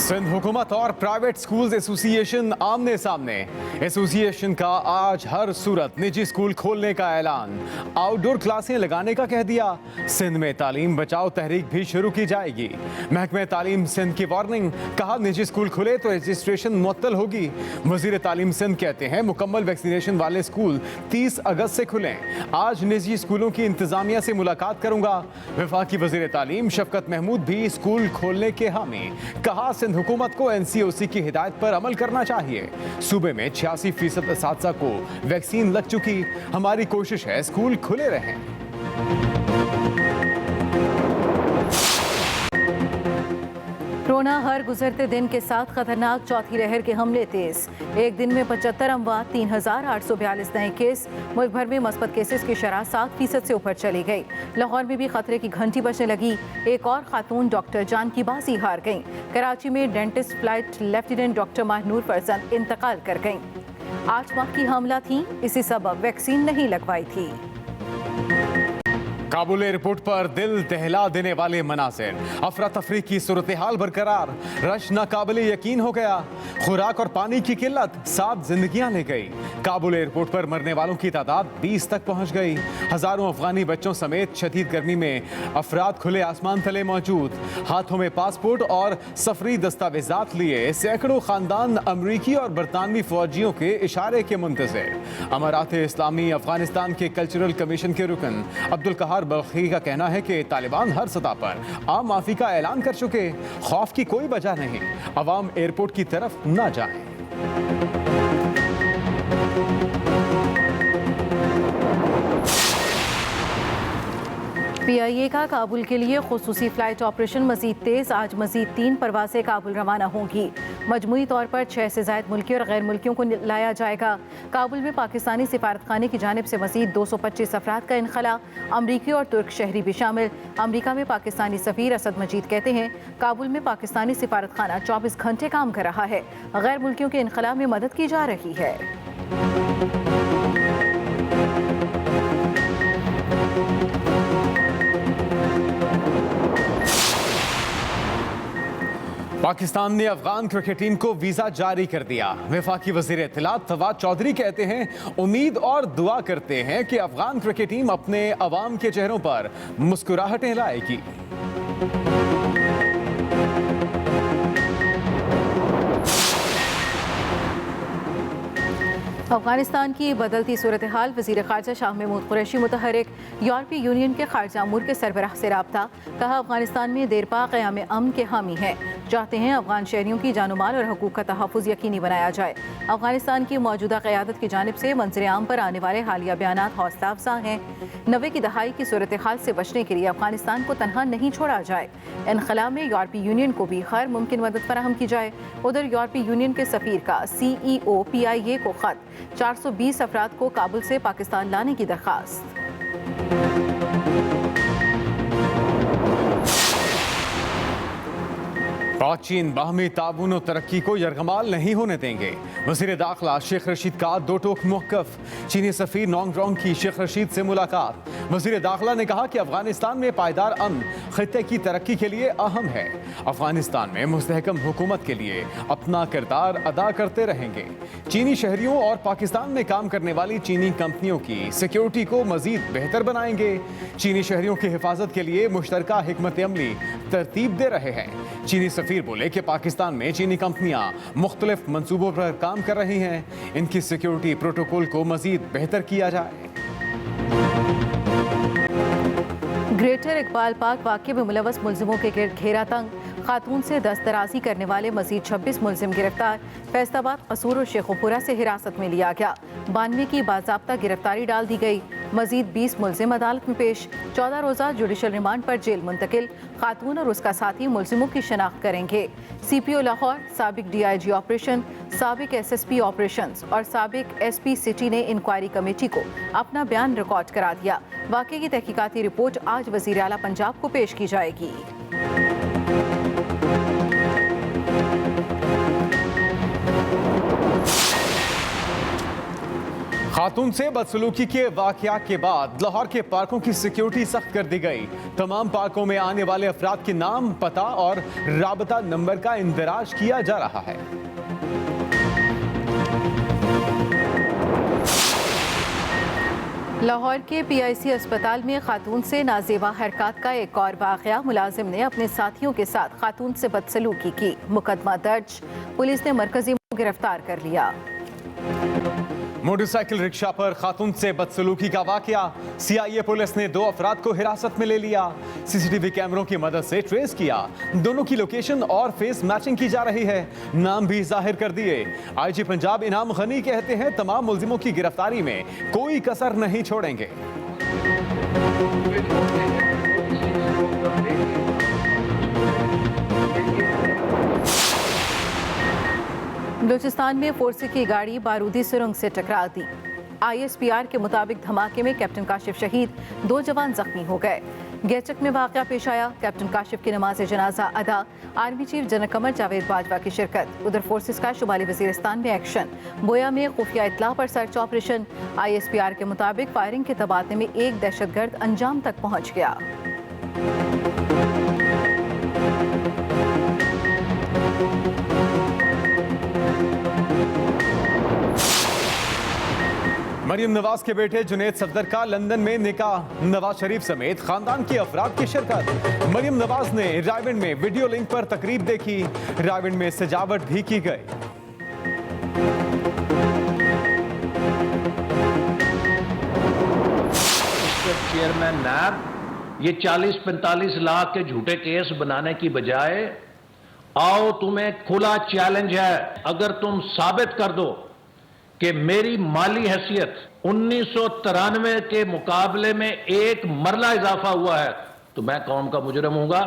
सिंध हुकूमत और private schools association आमने सामने। एसोसिएशन का आज हर सूरत निजी स्कूल खोलने का ऐलान, आउटडोर क्लासें लगाने का कह दिया। सिंध में तालीम बचाओ तहरीक भी शुरू की जाएगी। महकमे तालीम सिंध की वार्निंग, कहा निजी स्कूल खुले तो रजिस्ट्रेशन मुअत्तल होगी। वजीर तालीम सिंध कहते हैं मुकम्मल वैक्सीनेशन वाले स्कूल 30 अगस्त से खुलें। आज निजी स्कूलों की इंतजामिया से मुलाकात करूंगा। वफाकी वजीर तालीम शफकत महमूद भी स्कूल खोलने के हामी, कहा सिंध हुकूमत को एनसीओसी की हिदायत पर अमल करना चाहिए। सूबे में 86% असातिज़ा को वैक्सीन लग चुकी, हमारी कोशिश है स्कूल खुले रहें। कोरोना हर गुजरते दिन के साथ खतरनाक चौथी लहर के हमले तेज। एक दिन में 75 अमवात, 3842 नए केस। मुल्क भर में मस्बत केसेस की शरह 7% से ऊपर चली गई। लाहौर में भी खतरे की घंटी बजने लगी। एक और खातून डॉक्टर जान की बाजी हार गईं। कराची में dentist flight lieutenant doctor Mahnoor Farzand इंतकाल कर गईं। 8 माह की हामला थी, इसी सबब वैक्सीन नहीं लगवाई थी। काबुल एयरपोर्ट पर दिल दहला देने वाले मनाज़िर, अफरा तफरी की सूरत हाल बरकरार। रश नाकाबिले यकीन हो गया। खुराक और पानी की किल्लत 7 जिंदगियां ले गई। काबुल एयरपोर्ट पर मरने वालों की तादाद 20 तक पहुंच गई। हजारों अफगानी बच्चों समेत शदीद गर्मी में अफराद खुले आसमान तले मौजूद। हाथों में पासपोर्ट और सफरी दस्तावेजात लिए सैकड़ों खानदान अमरीकी और बरतानवी फौजियों के इशारे के मुंतज़िर। अमारात इस्लामी अफगानिस्तान के कल्चरल कमीशन के रुकन अब्दुल कहार बल्खी का कहना है कि तालिबान हर सतह पर आम माफी का ऐलान कर चुके, खौफ की कोई वजह नहीं, अवाम एयरपोर्ट की तरफ न जाएं। PIA का काबुल के लिए खुसूसी फ्लाइट ऑपरेशन मजीद तेज। आज मजीद 3 परवासें काबुल रवाना होंगी। मजमूई तौर पर 6 से ज़ायद मुल्की और गैर मुल्कियों को लाया जाएगा। काबुल में पाकिस्तानी सिफारतखाने की जानिब से मजीद 225 अफराद का इनखला, अमरीकी और तुर्क शहरी भी शामिल। अमरीका में पाकिस्तानी सफीर असद मजीद कहते हैं काबुल में पाकिस्तानी सिफारतखाना 24 घंटे काम कर रहा है। गैर मुल्कियों के इनखला में मदद की जा रही है। पाकिस्तान ने अफगान क्रिकेट टीम को वीजा जारी कर दिया। वफाकी वजीर इत्तलात फवाद चौधरी कहते हैं उम्मीद और दुआ करते हैं कि अफगान क्रिकेट टीम अपने अवाम के चेहरों पर मुस्कुराहटें लाएगी। अफगानिस्तान की बदलती सूरत हाल, वज़ीर ख़ारजा शाह महमूद कुरैशी मुतहरिक। यूरोपीय यूनियन के खारजा अमूर के सरबराह से रब्ता, कहा अफगानिस्तान में देरपा क़याम अमन के हामी हैं। चाहते हैं अफगान शहरियों की जानो माल और हकूक़ का तहफ़्फ़ुज़ यकीनी बनाया जाए। अफगानिस्तान की मौजूदा क़यादत की जानिब से मंज़र आम पर आने वाले हालिया बयानात हौसला अफ़ज़ा हैं। 90 की दहाई की सूरत हाल से बचने के लिए अफगानिस्तान को तनहा नहीं छोड़ा जाए। इनख़ला में यूरोपीय यूनियन को भी हर मुमकिन मदद फराहम की जाए। उधर यूरोपीय यूनियन के सफ़ीर का CEO PIA को ख़त, 420 अफराद को काबुल से पाकिस्तान लाने की दरख्वास्त। चीन बाहमी ताउन और तरक्की को यरगमाल नहीं होने देंगे। वज़ीर दाखिला शेख रशीद का 2 टोक मौक़िफ़। चीनी सफ़ीर नोंग रोंग की शेख रशीद से मुलाकात। वज़ीर दाखिला ने कहा कि अफगानिस्तान में पायदार अमन खित्ते की तरक्की के लिए अहम है। अफगानिस्तान में मुस्तहकम हुकूमत के लिए अपना किरदार अदा करते रहेंगे। चीनी शहरियों और पाकिस्तान में काम करने वाली चीनी कंपनियों की सिक्योरिटी को मज़ीद बेहतर बनाएंगे। चीनी शहरियों की हिफाजत के लिए मुश्तरका हिकमत अमली तरतीब दे रहे हैं। चीनी सफ़ीर बोले कि पाकिस्तान में चीनी कंपनियां मुख्तलिफ मंसूबों पर काम कर रही हैं। इनकी सिक्योरिटी प्रोटोकॉल को मजीद बेहतर किया जाए। ग्रेटर इकबाल पार्क वाक़ये में मुलव्वस मुलजिमों के गिर्द घेरा तंग। खातून से दस्तराजी करने वाले मजीद 26 मुलजिम गिरफ्तार। फैसलाबाद, कसूर और शेखुपुरा से हिरासत में लिया गया। 92 की बाज़ाब्ता गिरफ्तारी डाल दी गई। मजीद 20 मुलजिम अदालत में पेश। 14 रोज़ा जुडिशल रिमांड पर जेल मुंतकिल। खातून और उसका साथी मुलजिमों की शनाख्त करेंगे। CPO लाहौर, साबिक DIG ऑपरेशन, साबिक SSP ऑपरेशंस और साबिक SP सिटी ने इंक्वायरी कमेटी को अपना बयान रिकॉर्ड करा दिया। वाक़े की तहकीकाती रिपोर्ट आज वज़ीर आला पंजाब को पेश की जाएगी। खातून से बदसलूकी के वाकया के बाद लाहौर के पार्कों की सिक्योरिटी सख्त कर दी गई। तमाम पार्कों में आने वाले अफराद के नाम, पता और राबता नंबर का इंदराज किया जा रहा है। लाहौर के PIC अस्पताल में खातून से नाजेबा हरकत का एक और वाकया। मुलाजिम ने अपने साथियों के साथ खातून से बदसलूकी की। मुकदमा दर्ज, पुलिस ने मरकजी को गिरफ्तार कर लिया। मोटरसाइकिल रिक्शा पर खातून से बदसलूकी का वाकया। CIA पुलिस ने 2 अफराद को हिरासत में ले लिया। CCTV कैमरों की मदद से ट्रेस किया। दोनों की लोकेशन और फेस मैचिंग की जा रही है। नाम भी जाहिर कर दिए। IG पंजाब इनाम गनी कहते हैं तमाम मुल्जिमों की गिरफ्तारी में कोई कसर नहीं छोड़ेंगे। बलूचिस्तान में फोर्सी की गाड़ी बारूदी सुरंग से टकरा दी। ISPR के मुताबिक धमाके में कैप्टन काशिफ शहीद, 2 जवान जख्मी हो गए। गेचक में वाकया पेश आया। कैप्टन काशिफ की नमाज जनाजा अदा, army chief general Qamar Javed Bajwa की शिरकत। उधर फोर्सेस का शुमाली वजीरिस्तान में एक्शन। बोया में खुफिया इत्तला पर सर्च ऑपरेशन। ISPR के मुताबिक फायरिंग के तबादले में एक दहशतगर्द अंजाम तक पहुंच गया। मरियम नवाज के बेटे जुनैद सफदर का लंदन में निकाह। नवाज शरीफ समेत खानदान के अफराद की शिरकत। मरियम नवाज ने रायविंड में वीडियो लिंक पर तकरीब देखी। रायविंड में सजावट भी की गई। चेयरमैन नैब ये 40-45 लाख के झूठे केस बनाने की बजाय, आओ तुम्हें खुला चैलेंज है, अगर तुम साबित कर दो कि मेरी माली हैसियत 1993 के मुकाबले में 1 मरला इजाफा हुआ है, तो मैं कौम का मुजरिम हूंगा।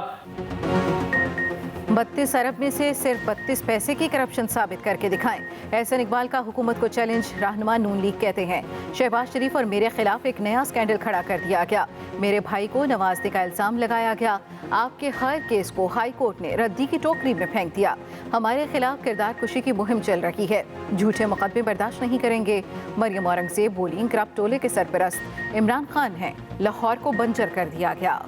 32 अरब में से सिर्फ 32 पैसे की करप्शन साबित करके दिखाएं। एहसन इकबाल का हुकूमत को चैलेंज। रहनुमा नून लीग कहते हैं शहबाज शरीफ और मेरे खिलाफ एक नया स्कैंडल खड़ा कर दिया गया। मेरे भाई को नवाजने का इल्जाम लगाया गया। आपके हर केस को हाई कोर्ट ने रद्दी की टोकरी में फेंक दिया। हमारे खिलाफ किरदार कुशी की मुहिम चल रही है। झूठे मुकदमे बर्दाश्त नहीं करेंगे। मरियम औरंगजेब बोली करप्ट टोले के सरपरस्त इमरान खान हैं। लाहौर को बंजर कर दिया गया।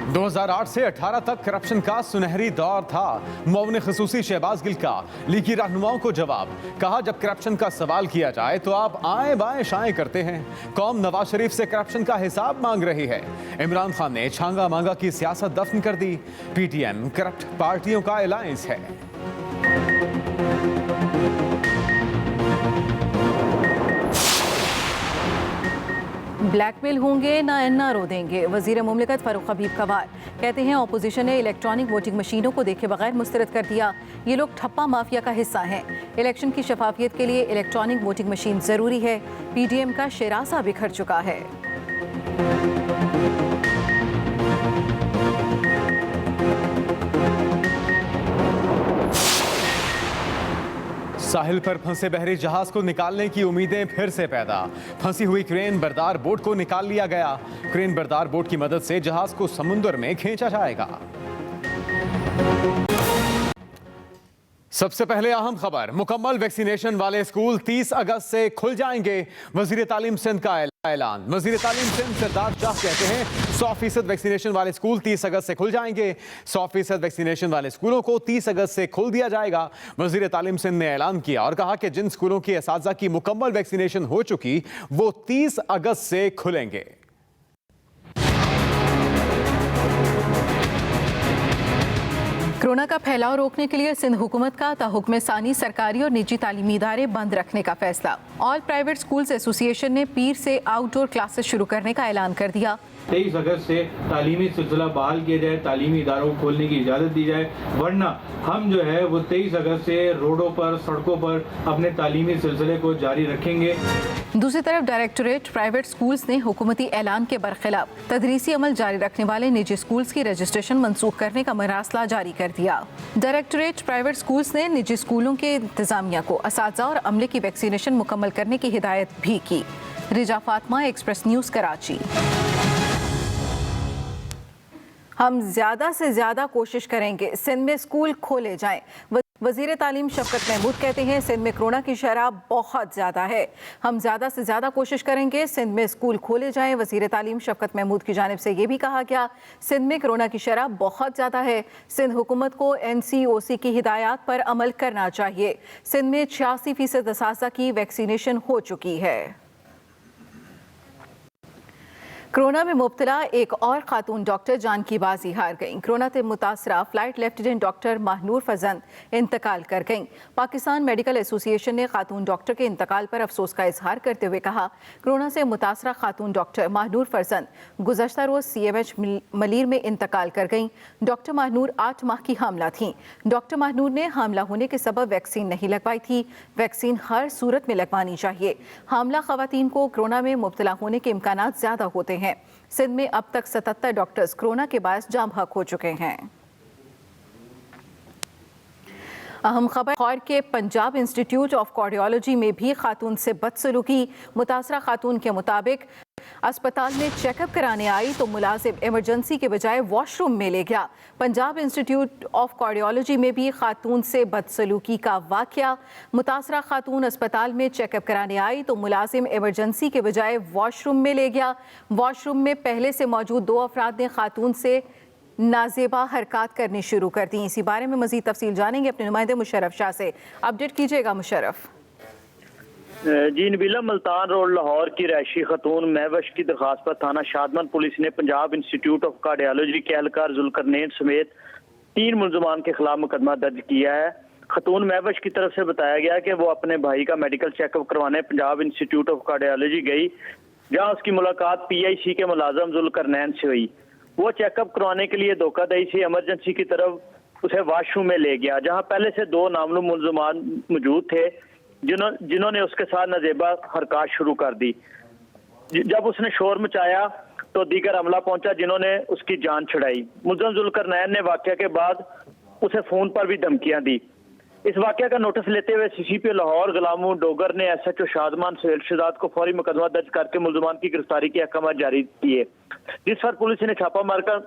2008 से 18 तक करप्शन का सुनहरी दौर था। मुअव्विन खसूसी शहबाज गिल का लीगी रहनुमाओं को जवाब। कहा जब करप्शन का सवाल किया जाए तो आप आए बाएं शाएं करते हैं। कौम नवाज शरीफ से करप्शन का हिसाब मांग रही है। इमरान खान ने छांगा मांगा की सियासत दफन कर दी। PTM करप्ट पार्टियों का अलायंस है। ब्लैकमेल होंगे ना NRO देंगे। वजीर मुमलिकत फारूक हबीब का वार। कहते हैं ऑपोजिशन ने इलेक्ट्रॉनिक वोटिंग मशीनों को देखे बगैर मुस्तरद कर दिया। ये लोग ठप्पा माफिया का हिस्सा हैं। इलेक्शन की शफाफियत के लिए इलेक्ट्रॉनिक वोटिंग मशीन जरूरी है। PTM का शरासा बिखर चुका है। साहिल पर फंसे बहरी जहाज को निकालने की उम्मीदें फिर से पैदा। फंसी हुई क्रेन बरदार बोट को निकाल लिया गया। क्रेन बरदार बोट की मदद से जहाज को समुद्र में खींचा जाएगा। सबसे पहले अहम खबर, मुकम्मल वैक्सीनेशन वाले स्कूल 30 अगस्त से खुल जाएंगे। वजीर तालीम सिंध का ऐलान। वजीर तालीम सिंध सरदार शाह कहते हैं 100% वैक्सीनेशन वाले स्कूल 30 अगस्त से खुल जाएंगे। 100% वैक्सीनेशन वाले स्कूलों को 30 अगस्त से खोल दिया जाएगा। वजीर तालीम सिंध ने ऐलान किया और कहा कि जिन स्कूलों की असातिज़ा की मुकम्मल वैक्सीनेशन हो चुकी वो 30 अगस्त से खुलेंगे। कोरोना का फैलाव रोकने के लिए सिंध हुकूमत का ताहुक्म सानी सरकारी और निजी तालीमी इदारे बंद रखने का फैसला। ऑल प्राइवेट स्कूल्स एसोसिएशन ने पीर से आउटडोर क्लासेस शुरू करने का ऐलान कर दिया। 23 अगस्त से तालीमी सिलसिला बहाल किया जाए, तालीमी इदारों को खोलने की इजाज़त दी जाए, वरना हम जो है वो 23 अगस्त से रोडों पर, सड़कों पर अपने तालीमी सिलसिले को जारी रखेंगे। दूसरी तरफ डायरेक्टोरेट प्राइवेट स्कूल्स ने हुकूमती ऐलान के बरखिलाफ तदरीसी अमल जारी रखने वाले निजी स्कूल्स की रजिस्ट्रेशन मनसूख करने का मरासला जारी कर दिया। डायरेक्टोरेट प्राइवेट स्कूल्स ने निजी स्कूलों के इंतजामिया को असातिज़ा और अमले की वैक्सीनेशन मुकम्मल करने की हिदायत भी की। रिजा फातिमा, एक्सप्रेस न्यूज़, कराची। हम ज़्यादा से ज़्यादा कोशिश करेंगे सिंध में स्कूल खोले जाएं। वज़ीर तालीम शफकत महमूद कहते हैं सिंध में कोरोना की शरह बहुत ज़्यादा है। हम ज़्यादा से ज़्यादा कोशिश करेंगे सिंध में स्कूल खोले जाएं। वज़ीर तालीम शफकत महमूद की जानिब से ये भी कहा गया सिंध में कोरोना की शरह बहुत ज़्यादा है। सिंध हुकूमत को NCOC की हिदायत पर अमल करना चाहिए। सिंध में 86% असासा की वैक्सीनेशन हो चुकी है। कोरोना में मुब्तला एक और खातून डॉक्टर जान की बाजी हार गईं। कोरोना से मुतासरा फ्लाइट लेफ्टिनेंट डॉक्टर महनूर फजंद इंतकाल कर गईं। पाकिस्तान मेडिकल एसोसिएशन ने खातून डॉक्टर के इंतकाल पर अफसोस का इजहार करते हुए कहा कोरोना से मुतासरा खातून डॉक्टर महनूर फजंद गुज़श्ता रोज़ CMH मलीर में इंतकाल कर गईं। डॉक्टर महनूर 8 माह की हामला थीं। डॉक्टर महनूर ने हामला होने के सबब वैक्सीन नहीं लगवाई थी। वैक्सीन हर सूरत में लगवानी चाहिए। हामला खवातीन को कोरोना में मुब्तला होने के इम्कानात ज़्यादा होते हैं। सिंध में अब तक 77 डॉक्टर्स कोरोना के बायस जाम हक हो चुके हैं। अहम खबर खौर के पंजाब इंस्टीट्यूट ऑफ कार्डियोलॉजी में भी खातून से बदसलूकी। मुतासरा खातून के मुताबिक अस्पताल में चेकअप कराने आई तो मुलाजिम इमरजेंसी के बजाय वॉशरूम में ले गया। पंजाब इंस्टीट्यूट ऑफ कार्डियोलॉजी में भी खातून से बदसलूकी का वाकया। मुतासरा खातून अस्पताल में चेकअप कराने आई तो मुलाजिम इमरजेंसी के बजाय वॉशरूम में ले गया। वॉशरूम में पहले से मौजूद 2 अफराद ने खातून से नाजेबा हरकत करनी शुरू कर दी। इसी बारे में मजीद तफसील जानेंगे अपने नुमाइंदे मुशर्रफ शाह से। अपडेट कीजिएगा मुशर्रफ। जी नबीला, मुल्तान रोड लाहौर की रैशी खतून महवश की दरखास्त पर थाना शादमन पुलिस ने पंजाब इंस्टीट्यूट ऑफ कार्डियोलॉजी के एहलकार जुल्करनैन समेत 3 मुलजमान के खिलाफ मुकदमा दर्ज किया है। खतून महवश की तरफ से बताया गया कि वो अपने भाई का मेडिकल चेकअप करवाने पंजाब इंस्टीट्यूट ऑफ कार्डियोलॉजी गई, जहाँ उसकी मुलाकात PIC के मुलाजम जुल्करनैन से हुई। वो चेकअप करवाने के लिए धोखाधड़ी से इमरजेंसी की तरफ उसे वॉशरूम में ले गया, जहाँ पहले से 2 नामलूम मुलजमान मौजूद थे जिन्होंने उसके साथ नजेबा हरकत शुरू कर दी। जब उसने शोर मचाया तो दीगर अमला पहुंचा जिन्होंने उसकी जान छुड़ाई। मुलजम जुल्करनैन ने वाकया के बाद उसे फोन पर भी धमकियां दी। इस वाकया का नोटिस लेते हुए CCP लाहौर गुलामू डोगर ने SHO शादमान सुहेल शहजाद को फौरी मुकदमा दर्ज करके मुलजमान की गिरफ्तारी के अहकाम जारी किए, जिस पर पुलिस ने छापा मारकर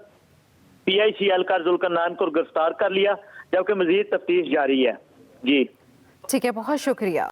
PIC एहलकार जुल्करनैन को गिरफ्तार कर लिया, जबकि मजीद तफ्तीश जारी है। जी ठीक है, बहुत शुक्रिया।